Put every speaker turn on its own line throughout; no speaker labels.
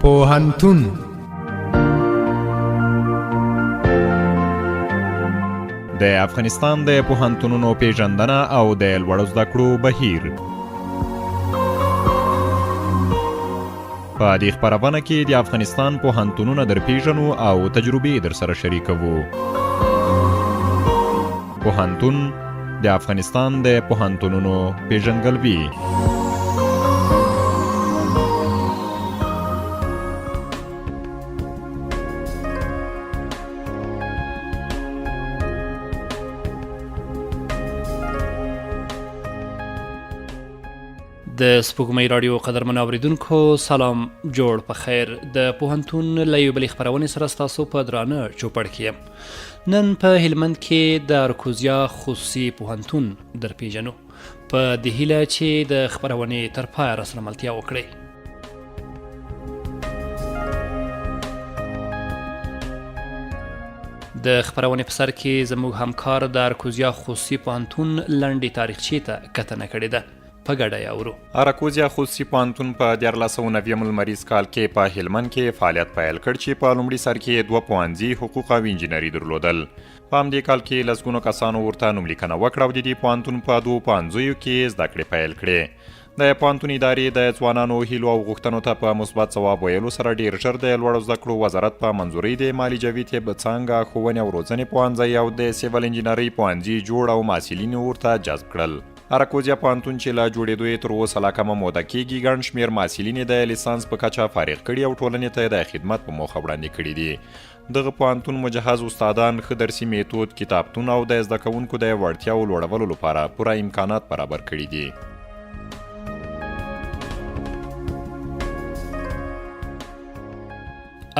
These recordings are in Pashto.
پوهنتون د افغانستان د پوهنتونونو پیژندنه او د لوړو زده کړو بهیر. په دې خپرونه کې د افغانستان پوهنتونونه در پیژنو او تجربې در سره شریکوو. پوهنتون د افغانستان د پوهنتونونو پیژندګلوي.
د سپوږمۍ رادیو قدرمن اوریدونکو سلام جوړ په خیر. د پوهنتون له یو بلې خپرونې سره ستاسو په درانه چوپړ کې یم. نن په هلمند کې د اراکوزیا خصوصي پوهنتون در پیژنو په دې هیله چې د خپرونې تر پایه راسره ملتیا وکړئ. د خپرونې په سر کې زموږ همکار د اراکوزیا خصوصي پوهنتون لنډې تاریخچې ته کتنه کړې ده. په ګډه یې اورو.
اراکوزیا خصوصي پوهنتون په 1490 لمریز کال کې په هلمند کې فعالیت پیل کړ چې په لومړي سر کې 2 پوهنځي حقوق او انجینري درلودل. په همدې کال کې لسګونو کسانو ورته نوملیکنه وکړه او د دې پوهنتون په 2 پوهنځیو کې زده کړې پیل کړې. د پوهنتون ادارې د ځوانانو هیلو او غوښتنو ته په مثبت ځواب ویلو سره ډېر ژر د لوړو زده کړو وزارت په منظورۍ د مالي جوي طب څانګه ښوونې او روزنې پوهنځی او د سیول انجینرۍ پوهنځي جوړ او محصلین ورته جذب کړل. اراکوزیا پوهنتون چې له جوړېدو یې تر اوسه لا کمه موده کېږي ګڼ شمېر محصلین د لیسانس په کچه فارغ کړي او ټولنې ته د خدمت په موخه وړاندې کړي دي. دغه پوهنتون مجهز استادان، ښه درسي میتود، کتابتون او د زده کوونکو د وړتیاو لوړولو لپاره پوره امکانات برابر کړي دي.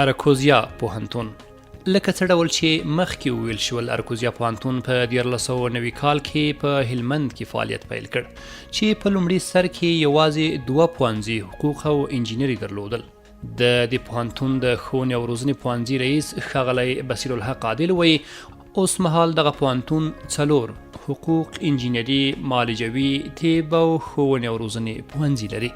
اراکوزیا پوهنتون لکه څه ډول چې مخکې وویل شول، اراکوزیا پوهنتون په 1490 کال کې په هلمند کې فعالیت پیل کړ چې په لومړي سر کې یوازې 2 پوهنځي حقوق او انجینري درلودل. د دې پوهنتون د ښوونې او روزنې پوهنځي رئیس ښاغلی بصیرالحق عادل وایي اوس مهال دغه پوهنتون 4 حقوق، انجینري، مالي جوي، طب او ښوونې او روزنې پوهنځي لري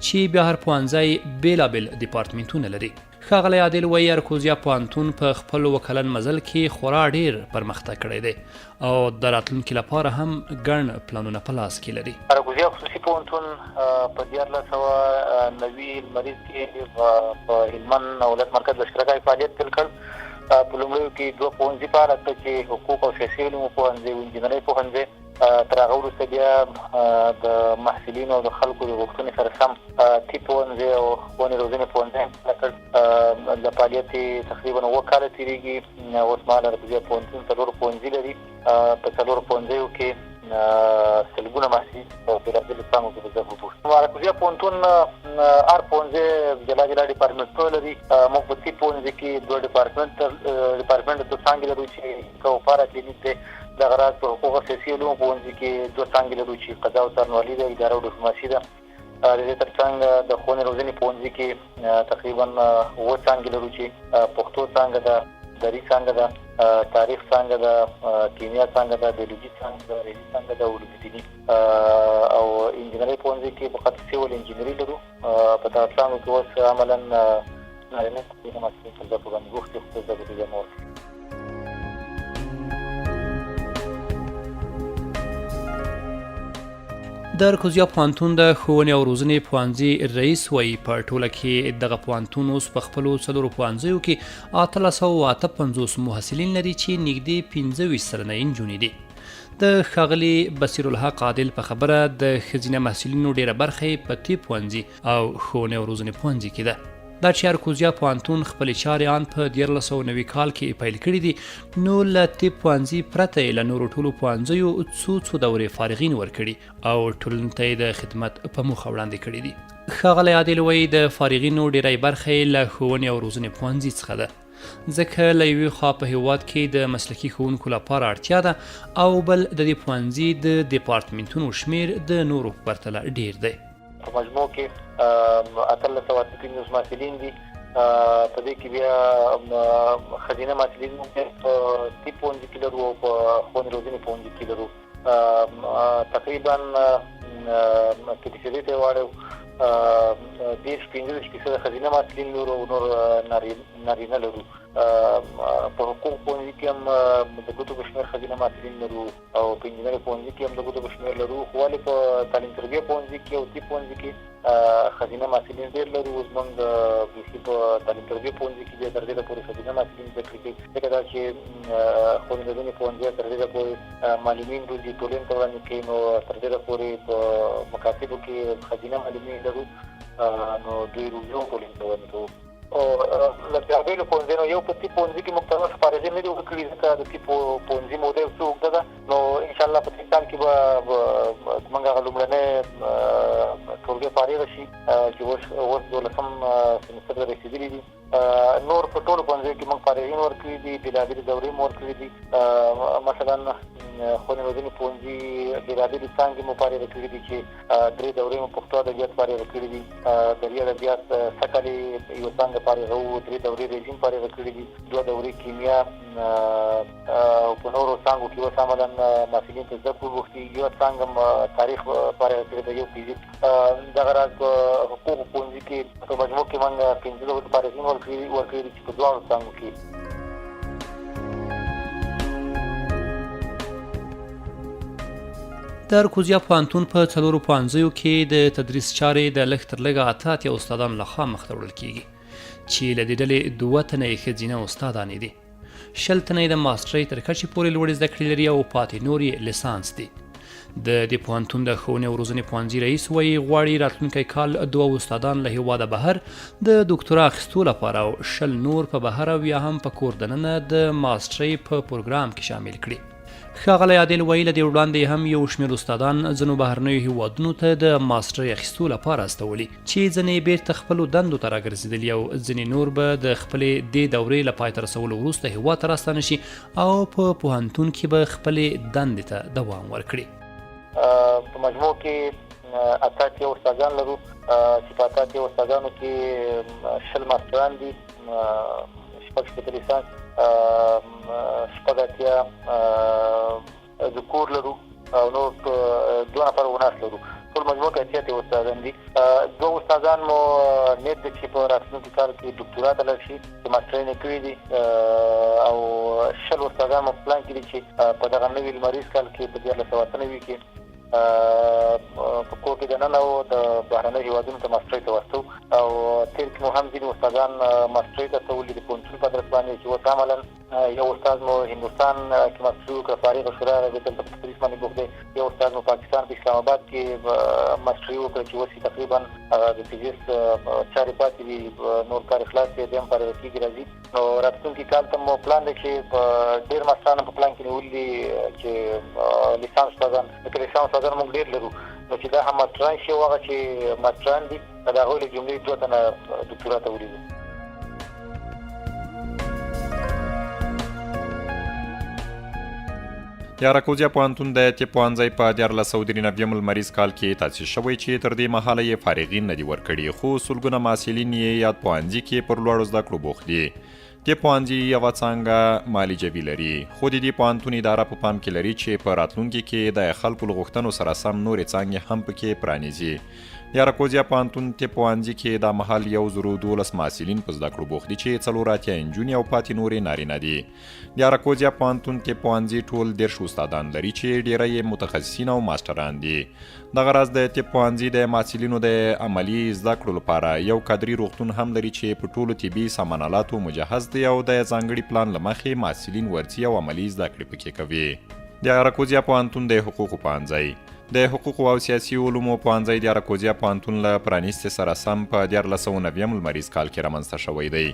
چې بیا هر پوهنځی بېلابېل ډیپارټمنټونه لري. ښاغلی عادل وایي اراکوزیا پوهنتون په خپل 2 کلن مزل کې خورا ډېر پرمختګ کړی دی او د راتلونکي لپاره هم ګڼ پلانونه په لاس کې لري.
اراکوزیا خصوصي پوهنتون په 1490 لمریز کې په هلمند ولایت مرکز لښکرګاه فعالیت پیل کړ. په لومړیو کې 2 پوهنځي فعال کړل چې حقوق او سیاسي علومو پوهنځي او انجینرۍ پوهنځي. تر هغه وروسته بیا د محصلینو او د خلکو د غوښتنې سره سم طب پوهنځي او ښوونې روزنې پوهنځي پیل کړ. د فعالیت تقریبا 9 کاله تېرېږي. اوس مهال اراکوزیا پوهنتون 4 پوهنځي لري. په 4 پوهنځیو کې سلګونه محصلین په بېلابېلو څانګو کې زده کړه کوي. اراکوزیا پوهنتون هر پوهنځی جلا جلا ډیپارټمنټونه لري. موږ په طب پوهنځي کې 2 ډیپارټمنټ 2 څانګې لرو چې کوپارا کلینیک دی. دغه راز په حقوق او سیاسي علومو پوهنځي کې 2 څانګې لرو چې قضا او څارنوالي ده، اداره او ډیپلوماسي ده. د دې تر څنګ د ښوونې روزنې پوهنځي کې تقریبا 7 څانګې لرو چې پښتو څانګه ده، دري څانګه ده، تاریخ څانګه ده، کیمیا څانګه ده، بیولوژي څانګه ده، ریاضي څانګه ده او علوم دیني. او انجینرۍ پوهنځي کې فقط سیول انجینري لرو. په دغه څانګو کې اوس عملا نارینه محصلین په زده کړو باندې بوخت دي، خو زده کړو ته ادامه ورکوي.
د اراکوزیا پوهنتون د ښوونې او روزنې پوهنځي رئیس وایي په ټوله کې دغه پوهنتون اوس په خپلو 4 پوهنځیو کې 1858 محصلین لري چې نږدې 25 سلنه نجونې دي. د ښاغلي بصیرالحق عادل په خبره د ښځینه محصلینو ډېره برخه په طب پوهنځي او ښوونې او روزنې پوهنځي کې ده. دا چې اراکوزیا پوهنتون خپلې چارې ان په 1490 کال کې پیل کړي دي، نو له طب پوهنځي پرته یې له نورو ټولو پوهنځیو څو دورې فارغین ورکړي او ټولنې ته یې د خدمت په موخه وړاندې کړي دي. ښاغلی عادل وایي د فارغینو ډېری برخه یې له ښوونې او روزنې پوهنځي څخه ده، ځکه له یوې خوا په هېواد کې د مسلکي ښوونکو لپاره اړتیا ده او بل د دې پوهنځي د ډیپارټمنټونو شمېر د نورو په پرتله ډېر دی.
په مجموع کې 1815 محصلین دي. په دې کې بیا ښځینه محصلین موږ په طب پوهنځي کې لرو او په ښوونې روزنې پوهنځي کې لرو. تقریبا که د شدې ته واړو 15% خزینه محصلین لرو او نور نارینه لرو. په حقوق پوهنځي کې هم د ګوتو په شمېر خزینه محصلین لرو او په انجینري پوهنځي کې هم د ګوتو په شمېر لرو. خو ولې په تعلیم تربیه پوهنځي کې او طب پوهنځي کې خزینه محصلین ډېر لرو. اوس موږ بیخي په تعلیم تربیه پوهنځي کې تر ډېره پورې خزینه محصلین زده کړې کوي، ځکه دا چې ښوونځي پوهنځي تر ډېره پورې معلمین روزي ټولنې ته وړاندې کوي، نو تر ډېره پورې په مکاتبو کې خزینه معلمین لرو، نو دوی روزي هم ټولنې ته وړاندې کوو. او له بېلابېلو پوهنځیو یو په طب پوهنځي کې موږ تر اوسه فارغي نه دي ورکړي، ځکه د طب پوهنځي موده یو څه اوږده ده. نو انشاءالله په دې کال کې به زموږ هغه لومړنۍ ټولګۍ فارغه شي چې اوس 12م سمستر ته رسېدلي دي. نور په ټولو پوهنځیو کې موږ فارغین ورکړي دي، بېلابېلې دورې مو ورکړي دي. مثلا ښوونې روزنې پوهنځي بېلابېلې څانګې مو فارغه کړي دي چې 3 دورې مو پښتو ادبیات فارغه کړي دي، دري ادبیات سږ کال یوه څانګه فارغه وو، 3 دورې ریزیم فارغه کړي دي، 2 دورې کیمیا او په نورو څانګو کې اوس عملا محصلین ته زده کړو بوختي، یوه څانګه تاریخ فارغه کړې ده، یو فزیک. دغه راز په حقوقو پوهنځي کې په مجموع کې موږ 15 فارغین ورکړي دي چې په دواړو څانګو کې.
د اراکوزیا پوهنتون په 4 پوهنځیو کې د تدریس چارې د لږ تر لږه 8 استادانو لخوا مخته وړل کیږي، چې له دې ډلې 2 تنه یې ښځینه استادانې دي، 10 تنه یې د ماسټرۍ تر کچې پورې لوړې زده کړې لري او پاتې نور یې لیسانس دي. د دې پوهنتون د ښوونې او روزنې پوهنځي رئیس وایي غواړي راتلونکی کال 2 استادان له هېواده بهر د ډاکټرا اخیستو لپاره او 20 نور په بهر او یا هم په کور دننه د ماسټرۍ په پروګرام کې شامل کړي. ښاغلی عادل وایي له دې وړاندې هم یو شمېر استادان ځینو بهرنیو هېوادونو ته د ماسټرۍ اخیستو لپاره استولي، چې ځینې بېرته خپلو دندو ته راګرځېدلي او ځینې نور به د خپلې دې دورې له پای ته رسولو وروسته هېواد ته راستانه شي او په پوهنتون کې به خپلې دندې ته دوام ورکړي.
په مجموع کې 88 استادان لرو، چې په 88 استادانو کې 20 ماسټران دي، 6 لیسانس، 80 ذکور لرو او نور 2 نفر وناس لرو. ټول مجموع کې 88 استادان دي. 2 استادان مو نیت دی چې په راتلونکي کال کې ډاکټرا ته لاړ شي، چې ماسټرۍ یې کړې دي، او 20 استادان مو پلان کړي چې په دغه نوي لمریز کال کې په 2098 کې په کور کې دننه او د بهرنیو هېوادونو ته ماسټرۍ ته واستو. او تېر کې مو هم ځینې استادان ماسټرۍ ته استولي د پوهنتون په ادرس باندې، چې اوس عملا یو استاد مو هندوستان کې ماسټرۍ وکړه، فارغ شو، راغی دلته په تدریس باندې بوخت دی. یو استاد مو پاکستان په اسلام آباد کې ماسټرۍ وکړه، چې اوس تقریبا د فزیکس چارې پاتې دي، نور کار خلاص دی، دی هم فارغ کېږي راځي. نو راتلونکي کال ته مو پلان دی چې ډېر ماسټران په پلان کې نیولي دي چې لیسانس استادان، ځکه لیسانس استادان موږ ډېر لرو، نو چې دا هم ماسټران شي او هغه چې ماسټران دي د هغوی له جملې 2 تنه ډاکټرا ته وړي دي.
د اراکوزیا پوهنتون د طب پوهنځی په 1493 لمریز کال کې تاسیس شوی، چې تر دې مهاله یې فارغین نه دي ورکړي، خو سلګونه محصلین یې یاد پوهنځي کې پر لوړو زده کړو بوخت دي. دې پوهنځي یوه څانګه مالي جبي لري، خو د دې پوهنتون اداره په پام کې لري چې په راتلونکي کې د خلکو له غوښتنو سره سم نورې څانګې هم پکې پرانیزي. د اراکوزیا پوهنتون طب پوهنځي کې دا مهال 112 محصلین په زده کړو بوخت دي، چې 84 نجونې او پاتې نورې نارینه دي. د اراکوزیا پوهنتون طب پوهنځي ټول 10 استادان لري، چې ډیری یې متخصصین او ماسټران دي. دغه راز د طب پوهنځي د محصلینو د عملي زده کړو لپاره یو کادري روغتون هم لري، چې په ټولو طبي سامانالاتو مجهز دی او د ځانګړي پلان له مخې محصلین ورځي او عملي زده کړې پکې کوي. د اراکوزیا پوهنتون د حقوقو پوهنځی د حقوقو او سیاسي علومو پوهنځی د اراکوزیا پوهنتون له پرانیستې سره سم په 1490 لمریز کال کې رامنځته شوی دی.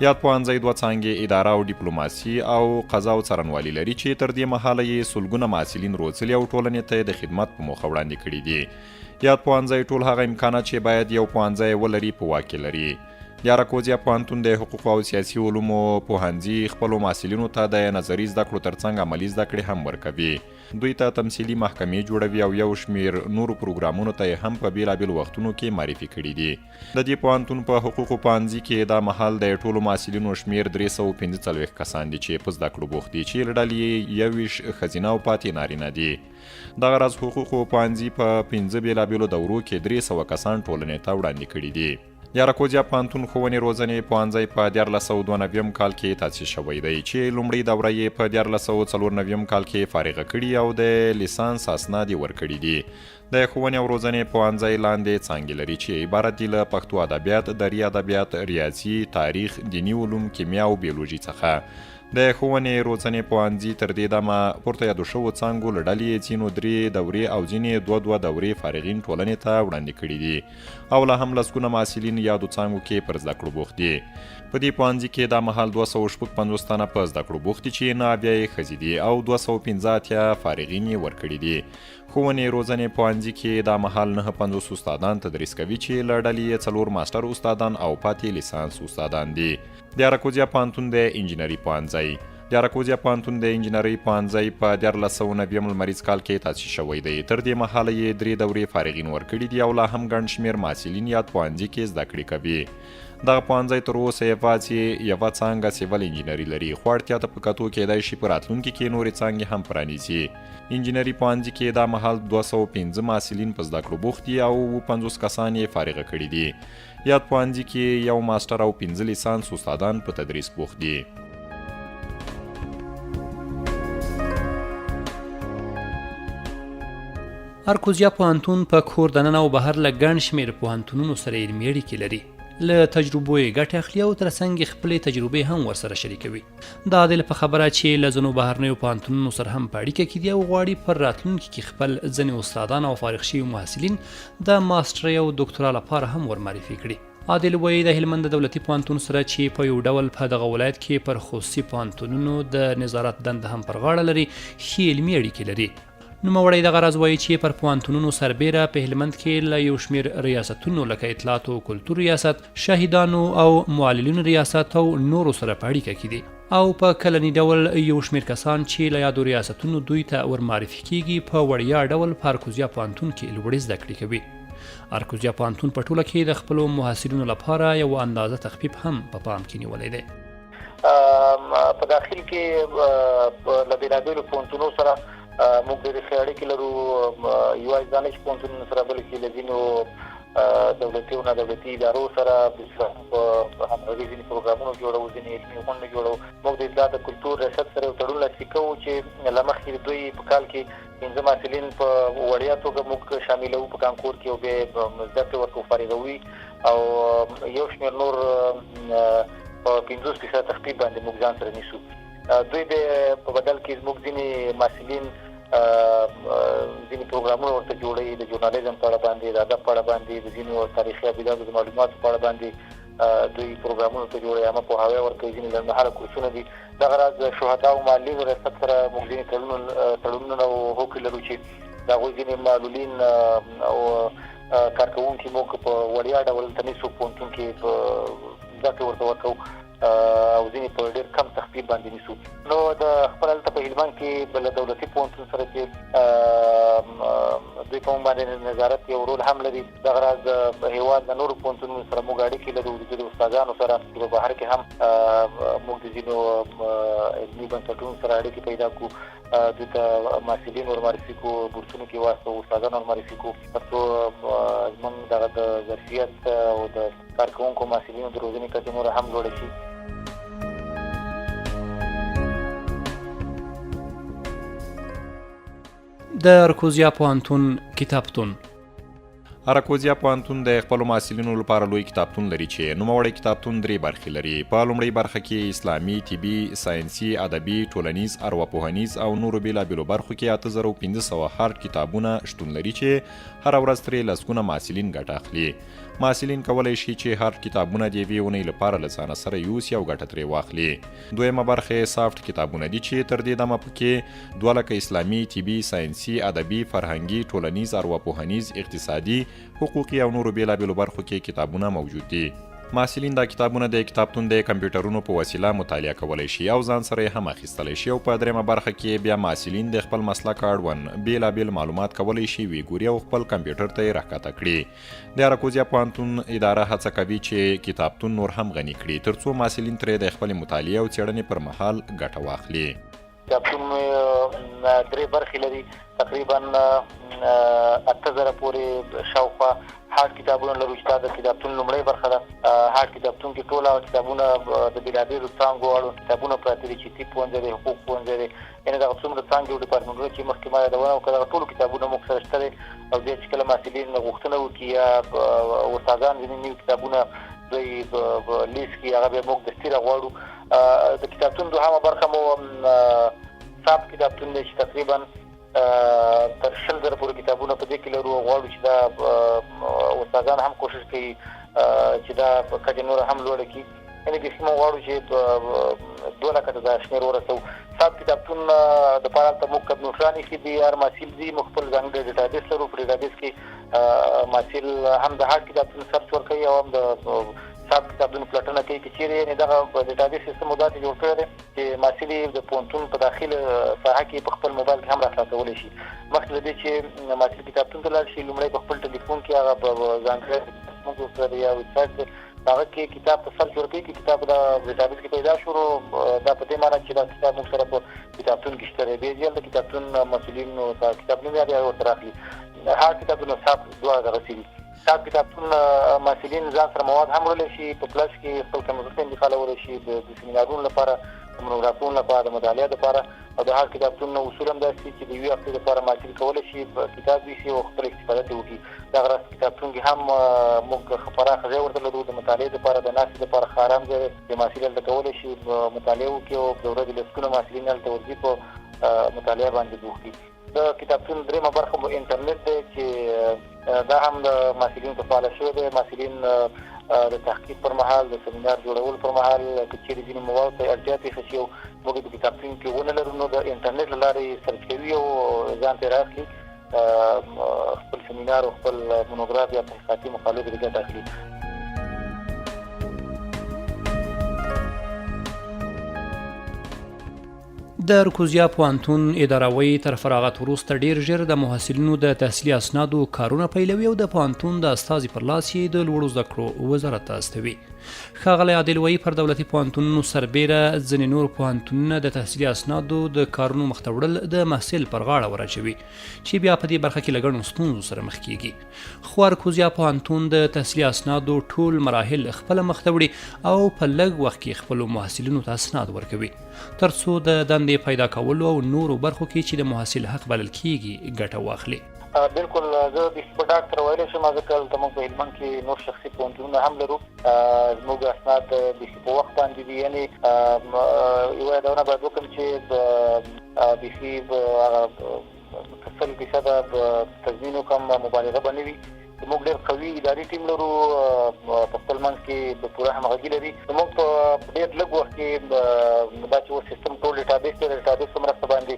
یاد پوهنځی 2 څانګې اداره او ډیپلوماسي او قضا او څارنوالي لري، چې تر دې مهاله یې سلګونه محصلین روزلي او ټولنې ته د خدمت په موخه وړاندې کړي دي. یاد پوهنځی ټول هغه امکانات چې باید یو پوهنځی ولري په واک کې لري. د اراکوزیا پوهنتون د حقوق او سیاسي علومو پوهنځي خپلو محصلینو ته د نظري زده کړو ترڅنګ عملي زده کړې هم ورکوي. دوی ته تمثیلي محکمې جوړوي او یو شمیر نورو پروګرامونو ته یې هم په بیلابیلو وختونو کې معرفي کړي دي. د دې پوهنتون په حقوقو پوهنځي کې دا مهال د ټولو محصلینو شمیر 345 کسان دي چې په زده کړو بوخت دي، چې له ډلې 21 ښځینه او پاتې نارینه دي. دغه راز حقوقو پوهنځي په 15 بیلابیلو دورو کې 300 کسان ټولنې ته وړاندې کړي دي. د اراکوزیا پوهنتون ښوونې روزنې پوهنځی په 1492 کال کې تاسیس شوی دی، چې لومړۍ دوره یې په 1494 کال کې فارغه کړي او د لیسانس اسناد یې ورکړي دي. د ښوونې او روزنې پوهنځی لاندې څانګې لري چې عبارت دي له پښتو ادبیات، دري ادبیات، ریاضي، تاریخ، دیني علوم، کیمیا او بیولوژي څخه. د ښوونې روزنې پوهنځي تر دې دمه پورته یادو شوو څانګو له ډلې ځینو 3 دورې او ځینې 2 دورې فارغین ټولنې ته وړاندې کړي دي او لا هم لسګونه محصلین یادو څانګو کې پر زده کړو بوخت دي. په دې پوهنځي کې دا مهال 250 تنه په زده کړو بوخت دي، چې 9 بیا یې ښځې دي او 215 فارغین یې ورکړي دي. ښوونې روزنې پوهنځي کې دا مهال 950 استادان تدریس کوي، چې له ډلې یې 4 ماسټر استادان او پاتې لیسانس استادان دي. د اراکوزیا پوهنتون د انجینري پوهنځی د اراکوزیا پوهنتون د انجینري پوهنځی په 1490 لمریز کال کې تاسیس شوی دی. تر دې مهاله یې 3 دورې فارغین ورکړي دي او لا هم ګڼ شمېر محصلین یاد پوهنځي کې زده کړې کوي. دغه پوهنځی تر اوسه یوه څانګه سیول انجینري لري، خو اړتیا ته په کتو کېدای شي په راتلونکي کې نورې څانګې هم پرانیزي. انجینري پوهنځي کې دا مهال 215 محصلین په زده کړو بوخت دي او 50 کسان یې فارغه کړي دي. یاد پوهنځي کې 1 ماسټر او 15 لیسانس استادان په تدریس بوخت دي.
اراکوزیا پوهنتون په کور دننه او بهر له ګڼ شمېر پوهنتونونو سره علمي اړیکې لري. له تجربو یې ګټه اخلي او ترڅنګ خپلې تجربې هم ورسره شریکوي. دا د په خبره چې له ځینو بهرنیو پوهنتونونو سره هم په اړیکه کې دي او غواړي پر راتلونکي کې خپل ځینې استادان او فارغ شوي محصلین د ماسټرۍ او ډاکټرا لپاره هم ورمعرفي کړي. عادل وایي د هلمند د دولتي پوهنتون سره چې په یو ډول په دغه ولایت کې پر خصوصي پوهنتونونو د نظارت دنده هم پر غاړه لري، ښې علمي اړیکې لري. نوموړی دغه راز وایي چې پر پوهنتونونو سربیره په هلمند کې له یو شمېر ریاستونو لکه اطلاعات او کلتور ریاست، شاهدانو او معللینو ریاست او نورو سره په اړیکه کې دي او په کلني ډول یو شمېر کسان چې له یادو ریاستونو دوی ته ورمعرفي کیږي په وړیا ډول په اراکوزیا پوهنتون کې لوړې زده کړې کوي. اراکوزیا پوهنتون په ټوله کې د خپلو محصلینو لپاره یو اندازه تخفیف هم په پام کې نیولی دی.
په داخل کې له بېلابېلو پوهنتونو سره موږ ډېرې ښې اړیکې لرو، یوازې دا نه چې پوهنتونونو سره بلکې له ځینو دولتي او نادولتي ادارو سره په همغږۍ ځینې پروګرامونه جوړوو، ځینې علمي غونډې جوړوو. موږ د اطلاعات د کلتور ریاست سره یو تړون لاسلیک کوو چې له مخکې دوی په کال کې 15 محصلین په وړیا توګه موږ شاملوو په کانکور کې او بیا زده کړې ورکوو، فارغوي او یو شمېر نور په 50% تخفیف باندې موږ ځان سره نیسو. دوی په بدل کې زموږ ځینې محصلین ځینې پروګرامونه ورته جوړوي، د ژورنالیزم په اړه باندې، د ادب په اړه باندې، د ځینو تاریخي ابداتو د معلوماتو په اړه باندې دوی پروګرامونه ته جوړوي، عامه پوهاوی ورکوي، ځینې لنډمهاله کورسونه دي. دغه راز د شهدا او معلولینو ریاست سره موږ ځینې تړونونه او هوکړې لرو چې د هغوی ځینې معلولین او کارکوونکي موږ په وړیا ډول تنیسو پوهنتون کې په زده کړې ورته ورکوو او ځینې په ډېر کم تخفیف باندې نیسو. نو د خپل هلته په هلمند کې له دولتي پوهنتون سره چې دوی په موږ باندې نظارت یو رول هم لري. دغه راز د هېواد د نورو پوهنتونونو سره موږ اړیکې لرو، د ځینو استادانو سره چې په بهر کې هم موږ د ځینو علمي بنسټونو سره اړیکې پیدا کړو، دوی ته محصلین ورمعرفي کړو، بورسونو کې واستوو، استادان ورمعرفي کړو، تر څو زموږ دغه د ظرفیت او د کارکوونکو محصلینو د روزنې کچه نوره هم لوړه شي.
د اراکوزیا پوهنتون کتابتون
اراکوزیا پوهنتون د خپلو محصلینو لپاره لوی کتابتون لري چې نوموړی کتابتون 3 برخې لري. په لومړۍ برخه کې اسلامي، طبي، ساینسي، ادبي، ټولنیز، ارواپوهنیز او نورو بیلابیلو برخو کې 8500 هارډ کتابونه شتون لري چې هره ورځ ترې لسګونه محصلین ګټه اخلي. محصلین کولی شي چې هارډ کتابونه د یوې اونۍ لپاره له ځانه سره یوسي او ګټه ترې واخلي. دویمه برخه سافټ کتابونه دي چې تر دې دمه پکې 2 اسلامي، طبي، ساینسي، ادبي، فرهنګي، ټولنیز، ارواپوهنیز، اقتصادي، حقوقي او نورو بیلابیلو برخو کې کتابونه موجود دي. محصلین دا کتابونه د کتابتون د کمپیوټرونو په وسیله مطالعه کولی شي او ځان سره یې هم اخیستلی شي او په درېیمه برخه کې بیا محصلین د خپل مسلک اړوند بېلابېل معلومات کولی شي وګوري او خپل کمپیوټر ته یې راښکته کړي. د اراکوزیا پوهنتون اداره هڅه کوي چې کتابتون نور هم غني کړي ترڅو محصلین ترې د خپلې مطالعې او څېړنې پر مهال ګټه واخلي.
کتابتون درې برخې لري، تقریبا 8000 پورې شاوخوا هارد کتابونه لرو چې دا د کتابتون لومړی برخه ده. هارد کتابتون کې ټول کتابونه د بېلابېلو څانګو اړوند کتابونه پراته دي چې طب پوهنځی دی، حقوق پوهنځی دی، یعنې دغه څومره څانګې او ډپارټمنټونه چې مخکې ما یادونه وکړه دغه ټولو کتابونه موږ سره شته دی. او بیا چې کله محصلین غوښتنه وکړي یا استادان ځینې نوي کتابونه دوی لیست کړي هغه بیا موږ دستي راغواړو. د کتابتون دوهمه برخه مو صاحب کتابتون دی چې تقریبا تر 100,000 پورې کتابونه په دې کې لرو. غواړو چې دا استادان هم کوشش کوي چې دا کچه نور هم لوړه کړي، یعنې بیخي موږ غواړو چې 2 لکه ته دا شمېر ورسوو. صاحب کتابتون دپاره هلته موږ کمپیوټران ایښي دي، هر محصل ځي، موږ خپل ځانګړی ډیټابیس لرو. په ډیټابیس کې محصل هم د هارد کتابتون سرچ ورکوي او هم د صاحب کتابتون پلټنه کوي که چیرې یعنې دغه ډیټابیس سیستم مو داسې جوړ کړی دی چې محصل یې د پوهنتون په داخل ساحه کې په خپل موبایل کې هم راخلاصولی شي. مخکې له دې چې محصل کتابتون ته لاړ شي لومړی په خپل ټلیفون کې هغه په ځانګړی موږ سره یا ویبسایټ دی هغه کې کتاب ته سرچ ورکوي چې کتاب د ډیټابیس کې پیدا شو. دا په دې معنی چې دا کتاب موږ سره په کتابتون کې شته دی. بیا ځي هلته کتابتون مسؤلین کتاب نوم یاد ورته راخلي. هارد کتابونه صاحب دواړه دغسې دي. صاحب کتابتون محصلین ځان سره مواد هم وړلی شي، په پلس کې خپل کمپیوټر ته انتقالولی شي د سیمینارونو لپاره، د مونوګرافونو لپاره، د مطالعه لپاره. او د هارد کتابتون اصول هم داسې دي چې د یوې هفتې لپاره محصل کولی شي کتاب ویسي او خپل استفاده ترې وکړي. دغه راز کتابتون کې هم موږ پراخه ځای ورته لرو د مطالعې لپاره، د ناستې لپاره ښه ارام ځای دی. محصل هلته کولی شي مطالعه وکړي او د ورځې لسګونه محصلین هلته ورځي په مطالعه باندې بوخت دي. د کتابتون درېیمه برخه مو انټرنیټ دی چې دا هم د محصلینو ته فعاله شوی دی. محصلین د تحقیق پر مهال، د سیمینار جوړولو پر مهال که چیرې ځینې موادو ته اړتیا پېښه شي او موږ په کتابتون کې ونه لرو نو د انټرنیټ له لارې سرچ کوي او ځان ته راخلي خپل سیمینار او خپل مونوګراف یا تحقیقاتي مقالو کې ګټه اخلي.
د اراکوزیا پوهنتون اداروي تر فراغت وروسته ډیر ژر د محصلینو د تحصیلي اسنادو کارونه پیلوي او د پوهنتون د استازي پر لاس یې د لوړو زده کړو وزارت ته استوي. ښاغلی عادل وایي پر دولتي پوهنتونونو سربیره ځینې نور پوهنتونونه د تحصیلي اسنادو د کارونو مخته وړل د محصل پر غاړه ورچوي چې بیا په دې برخه کې له ګڼو ستونزو سره مخ کیږي. خو اراکوزیا پوهنتون د تحصیلي اسنادو ټول مراحل خپله مخته وړي او په لږ وخت کې خپلو محصلینو ته اسناد ورکوي ترڅو د دندې پیدا کولو او نورو برخو کې چې د محصل حق بلل کیږي ګټه واخلي.
بالکل زه د سپډاک تر ویلی شم ځکه دلته موږ په هلمند کې نور شخصي پوهنتونونه هم لرو. زموږ اسناد بیخي په وخت باندې دي، یعنې یوه یادونه باید وکړم چې بیخي هغه 100% تضمین وکړم مبالغه به نه وي. موږ ډېر قوي اداري ټیم لرو په خپل منځ کې د پوره همغږي لري. موږ په ډېر لږ وخت کې دا چې اوس سیستم ټول ډیټابیس دی، د ډیټابیس په مرسته باندې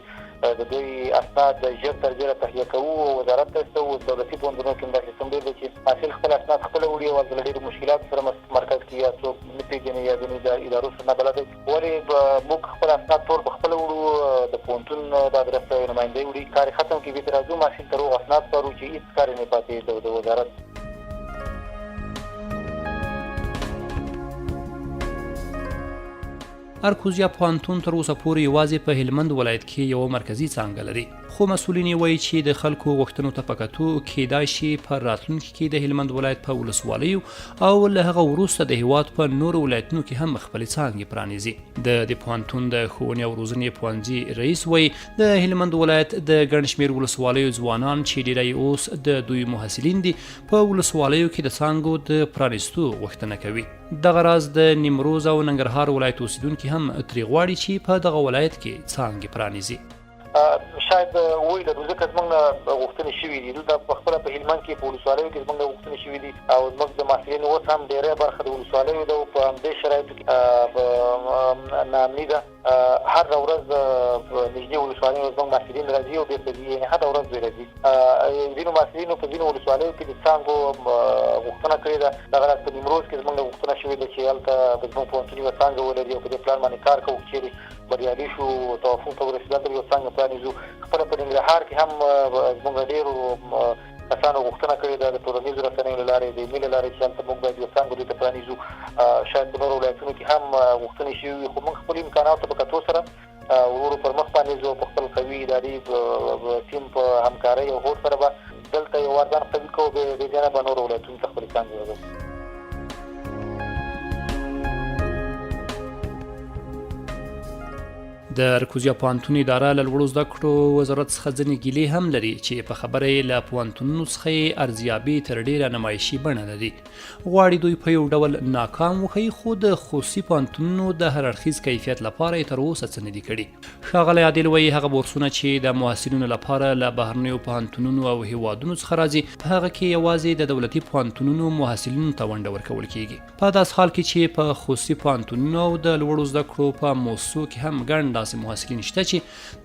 د دوی اسناد ژر تر ژره تهیه کوو او وزارت ته استوو. دولتي پوهنتونونو کې هم دا سیستم ډېر دی چې محصل خپل اسناد خپله وړي او هلته له ډېرو مشکلاتو سره مرکز کې یا څوک نه پېژني یا ځینې ادارو سره نابلد وي. ولې موږ خپل اسناد ټول په خپله وړو، د پوهنتون د ادرس نمایندګي وړي. کار یې ختم کړي بېرته راځو محصل ته روغ اسناد سپارو چې هېڅ کار یې نه پاتې د وزارت.
اراکوزیا پوهنتون تر اوسه پورې یوازې په هلمند ولایت کې یوه مرکزي څانګه لري، خو مسؤلین یې وایي چې د خلکو غوښتنو ته په کتو کیدای شي په راتلونکي کې د هلمند ولایت په ولسوالیو او له هغه وروسته د هیواد په نورو ولایتونو کې هم خپلې څانګې پرانیزي. د پوهنتون د ښوونې او روزنې پوهنځي رئیس وایي د هلمند ولایت د ګڼ شمېر ولسوالیو ځوانان چې ډیری اوس د دوی محصلین دي په ولسوالیو کې د څانګو د پرانیستو غوښتنه کوي. دغه راز د نیمروز او ننګرهار ولایت اوسیدونکي هم ترې غواړي چې په دغه ولایت کې څانګې پرانیزي.
شاید وایي لرو ځکه زموږ نه غوښتنې شوي دي. دلته پخپله په هلمند کې په ولسوالیو کې زموږ نه غوښتنې شوي دي او زموږ د محصلینو اوس هم ډېری برخه د ولسوالیو ده او په همدې شرایطو کې ناامني ده. هر ورځ نږدې ولسوالیو زموږ محصلین راځي او بیرته ځي، یعنې هر ورځ دوی راځي. ځینو محصلینو په ځینو ولسوالیو کې د څانګو غوښتنه کړې ده. دغه راز په نیمروز کې زموږ غوښتنه شوې ده چې هلته د زموږ پوهنتون یوه څانګه ولري او په دې پلان باندې کار کوو. چېرې بریالي شو توافق ته ورسېدل دلته یوه څانګه پرانیزو. خپله په ننګرهار کې هم زموږ ډېرو کسانو غوښتنه کړې ده د ټولنیزو رسنیو له لارې، د ایمیل له لارې چې هلته موږ باید یوه څانګه دوی ته پرانیزو. شاید په نورو ولایتونو کې هم غوښتنې شوي وي، خو موږ خپلو امکاناتو په کتو سره ورو پر مخ باندې ځو. په خپل قوي اداري ټیم په همکارۍ او هوډ سره به دلته یو وار ځان قوي کوو، بې ځایه به نورو ولایتونو ته خپلې څانګې وځو.
د ارکوزیا پوهنتون اداره له لوړو زده کړو وزارت څخه ځینې ګیلې هم لري چې په خبره یې له پوهنتونونو څخه یې ارزیابي تر ډیره نمایشي بڼه لري. غواړي دوی په یو ډول ناکام وښیي، خو د خصوصي پوهنتونونو د هر اړخیز کیفیت لپاره یې تر اوسه څه نه دي کړي. ښاغلی عادل وایي هغه بورسونه چې د محصلینو لپاره له بهرنیو پوهنتونونو او هیوادونو څخه راځي، په هغه کې یوازې د دولتي پوهنتونونو محصلینو ته ونډه ورکول کیږي. په داس حال کې چې په خصوصي پوهنتونونو او د لوړو زده کړو په موسسو کې هم ګڼ داسې محصلین شته چې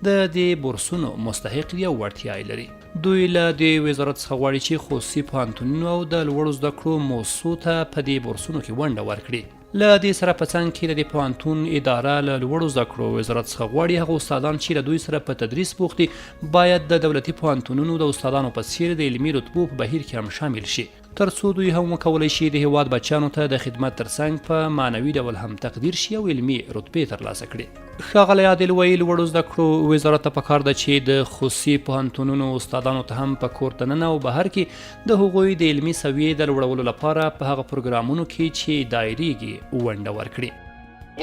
د دې بورسونو مستحق دي او وړتیا لري. دوی له دې وزارت څخه غواړي چې خصوصي پوهنتونونو او د لوړو زده کړو موسسو ته په دې بورسونو کې ونډه ورکړي. له دې سره په څنګ کې د دې پوهنتون اداره له لوړو زده کړو وزارت څخه غواړي هغه استادان چې له دوی سره په تدریس بوخت دي باید د دولتي پوهنتونونو د استادانو په څیر د علمي رتبو په بهیر کې هم شامل شي، تر څو دوی هم وکولی شي د هیواد بچیانو ته د خدمت ترڅنګ په معنوي ډول هم تقدیر شي او علمي رتبې ترلاسه کړي. ښاغلی عادل وایي لوړو زده کړو وزارت ته پکار ده چې د خصوصي پوهنتونونو استادانو ته هم په کور دننه او بهر کې د هغوی د علمي سویې د لوړولو لپاره په هغه پروګرامونو کې چې دایریږي ونډه ورکړي.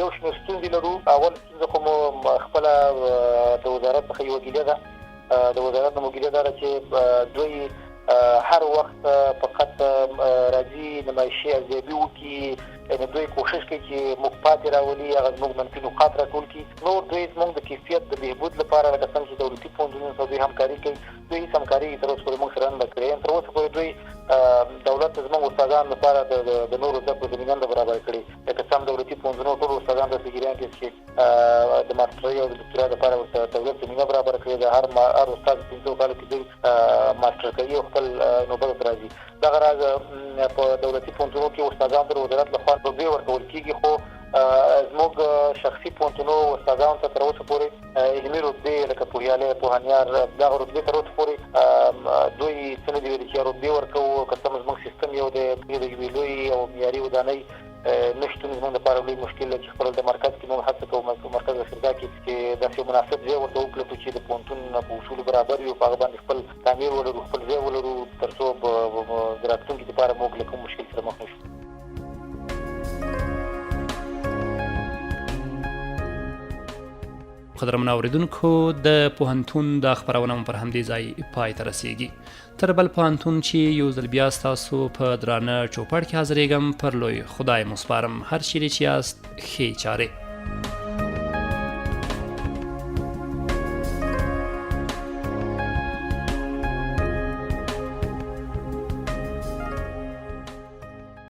یو شمېر ستونزې لرو. اول ستونزه خو مو خپله د وزارت څخه یوه ګیله ده. د وزارت نه مو ګیله دا ده چې دوی هر وخت فقط راځي نمایشي ارزیابي وکړي، یعنې دوی کوشش کوي چې موږ پاتې راولي، هغه زموږ منفي نقاط راټول کړي. نور دوی زموږ د کیفیت د بهبود لپاره لکه څنګه چې دولتي پوهنتونونو سره دوی همکاري کوي، دوی هېڅ همکاري تر اوسه پورې موږ سره نه ده کړې. تر اوسه پورې دوی دولت زموږ استادانو لپاره د نورو زده کړو زمینه نه ده برابر کړې. لکه سم دولتي پوهنتونونو ټول استادان داسې ګیران دي چې د ماسټرۍ او د دکتورا لپاره ورته دولت زمینه برابر کړې ده. هر استاد 15 کالو کې دوی ماسټر کوي او خپل نوبت ته راځي. دغه راز په دولتي پوهنتونونو کې استادانو ته د وزارت لخوا رتبې ورکول کېږي، خو زموږ شخصي پوهنتونونو استادانو ته تر اوسه پورې علمي رتبې لکه پوهیالی، پوهنیار، دغه رتبې تر اوسه پورې دوی څه نه دي ویلي چې رتبې ورکوو. که څه زموږ سیستم یو د یوې لویې او معیاري ودانۍ نشتون زموږ لپاره لوی مشکل دی چې خپل د مرکز کې موږ هڅه کوو په مرکز بشرګاه کې چې داسې یو مناسب ځای ورته وکړو چې د پوهنتون په اصولو برابر وي او په هغه باندې خپل تعمیر ولرو، خپل ځای ولرو، تر څو د راتلونکي لپاره موږ له کوم مشکل سره مخ نه شو.
قدرمن اوریدونکو، د پوهنتون د خپرونه پر همدې ځای پای ته رسیږي. تر بل پوهنتون چې یو ځل بیا ستاسو په درانه چوپړ کې حاضرېږم، پر لوی خدای مو سپارم. هر چیرې چې یاست ښې چارې.